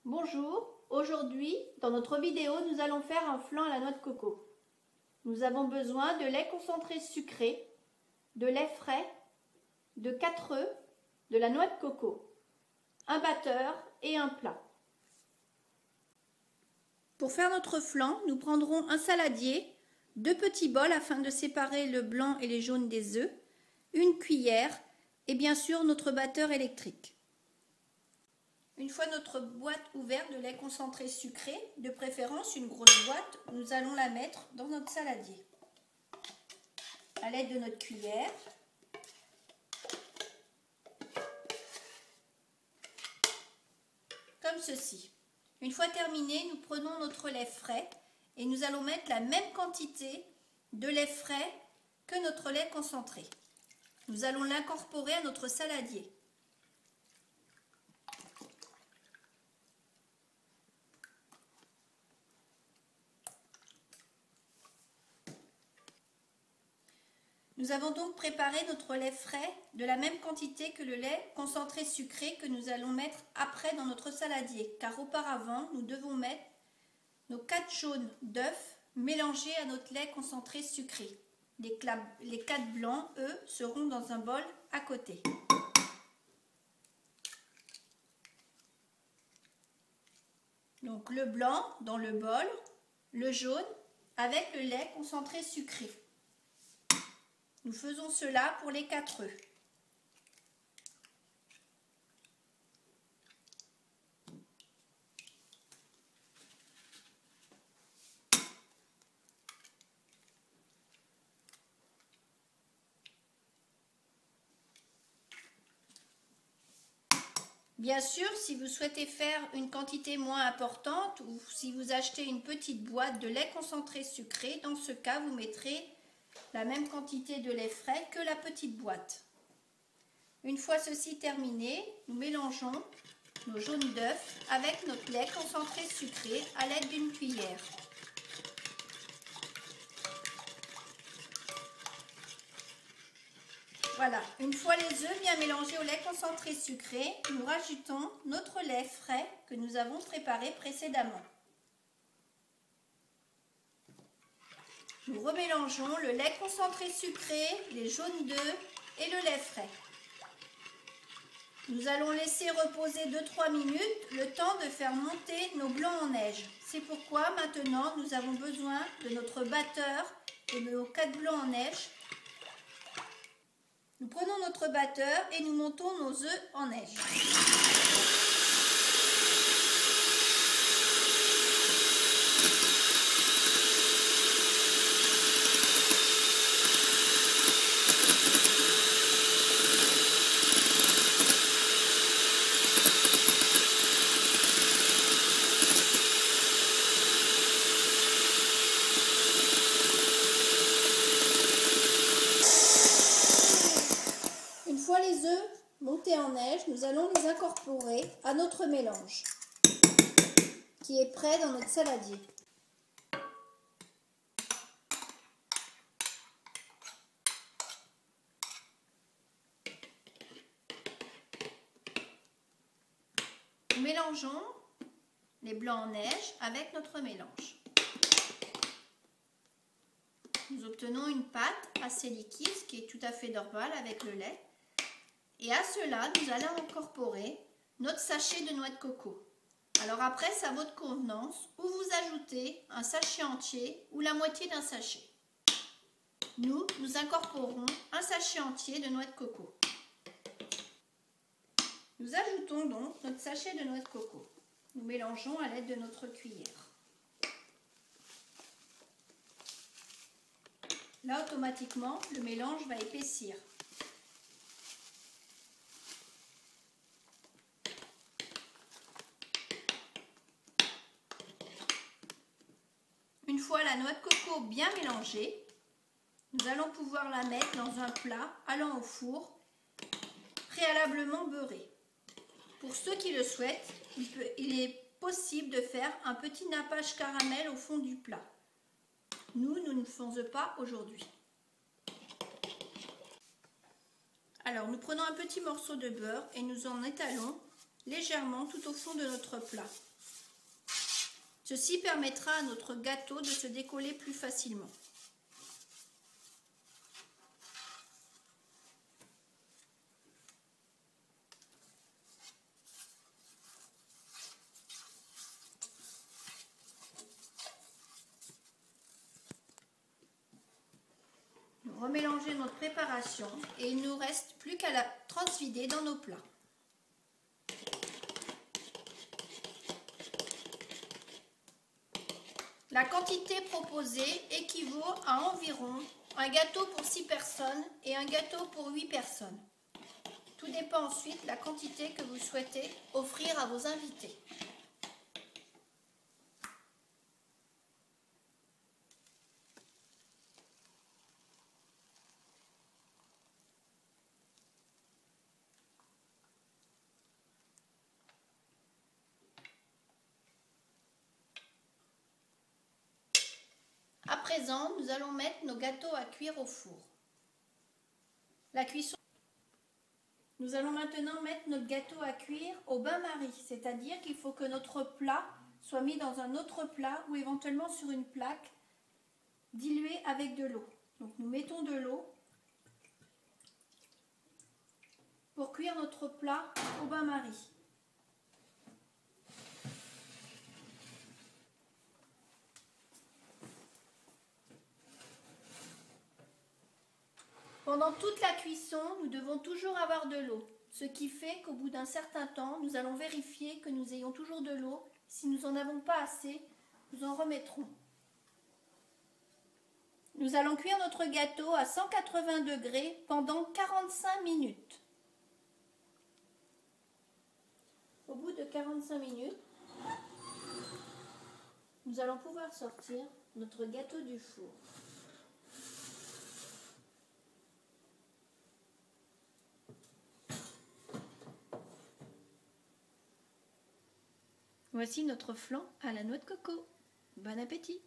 Bonjour, aujourd'hui dans notre vidéo nous allons faire un flan à la noix de coco. Nous avons besoin de lait concentré sucré, de lait frais, de 4 œufs, de la noix de coco, un batteur et un plat. Pour faire notre flan, nous prendrons un saladier, 2 petits bols afin de séparer le blanc et les jaunes des œufs, une cuillère et bien sûr notre batteur électrique. Une fois notre boîte ouverte de lait concentré sucré, de préférence une grosse boîte, nous allons la mettre dans notre saladier. À l'aide de notre cuillère, comme ceci. Une fois terminé, nous prenons notre lait frais et nous allons mettre la même quantité de lait frais que notre lait concentré. Nous allons l'incorporer à notre saladier. Nous avons donc préparé notre lait frais de la même quantité que le lait concentré sucré que nous allons mettre après dans notre saladier, car auparavant nous devons mettre nos 4 jaunes d'œufs mélangés à notre lait concentré sucré. Les 4 blancs, eux, seront dans un bol à côté. Donc le blanc dans le bol, le jaune avec le lait concentré sucré. Nous faisons cela pour les 4 œufs. Bien sûr, si vous souhaitez faire une quantité moins importante ou si vous achetez une petite boîte de lait concentré sucré, dans ce cas, vous mettrez la même quantité de lait frais que la petite boîte. Une fois ceci terminé, nous mélangeons nos jaunes d'œufs avec notre lait concentré sucré à l'aide d'une cuillère. Voilà, une fois les œufs bien mélangés au lait concentré sucré, nous rajoutons notre lait frais que nous avons préparé précédemment. Nous remélangeons le lait concentré sucré, les jaunes d'œufs et le lait frais. Nous allons laisser reposer 2-3 minutes, le temps de faire monter nos blancs en neige. C'est pourquoi maintenant nous avons besoin de notre batteur et de nos 4 blancs en neige. Nous prenons notre batteur et nous montons nos œufs en neige. Une fois les œufs montés en neige, nous allons les incorporer à notre mélange qui est prêt dans notre saladier. Nous mélangeons les blancs en neige avec notre mélange. Nous obtenons une pâte assez liquide, ce qui est tout à fait normal avec le lait. Et à cela, nous allons incorporer notre sachet de noix de coco. Alors après, c'est à votre convenance, où vous ajoutez un sachet entier ou la moitié d'un sachet. Nous incorporons un sachet entier de noix de coco. Nous ajoutons donc notre sachet de noix de coco. Nous mélangeons à l'aide de notre cuillère. Là, automatiquement, le mélange va épaissir. Une fois la noix de coco bien mélangée, nous allons pouvoir la mettre dans un plat allant au four, préalablement beurré. Pour ceux qui le souhaitent, il est possible de faire un petit nappage caramel au fond du plat. Nous ne le faisons pas aujourd'hui. Alors, nous prenons un petit morceau de beurre et nous en étalons légèrement tout au fond de notre plat. Ceci permettra à notre gâteau de se décoller plus facilement. Nous remélanger notre préparation et il ne nous reste plus qu'à la transvider dans nos plats. La quantité proposée équivaut à environ un gâteau pour 6 personnes et un gâteau pour 8 personnes. Tout dépend ensuite de la quantité que vous souhaitez offrir à vos invités. À présent, nous allons mettre nos gâteaux à cuire au four. La cuisson. Nous allons maintenant mettre notre gâteau à cuire au bain-marie, c'est-à-dire qu'il faut que notre plat soit mis dans un autre plat ou éventuellement sur une plaque diluée avec de l'eau. Donc nous mettons de l'eau pour cuire notre plat au bain-marie. Pendant toute la cuisson, nous devons toujours avoir de l'eau, ce qui fait qu'au bout d'un certain temps, nous allons vérifier que nous ayons toujours de l'eau. Si nous n'en avons pas assez, nous en remettrons. Nous allons cuire notre gâteau à 180 degrés pendant 45 minutes. Au bout de 45 minutes, nous allons pouvoir sortir notre gâteau du four. Voici notre flan à la noix de coco. Bon appétit!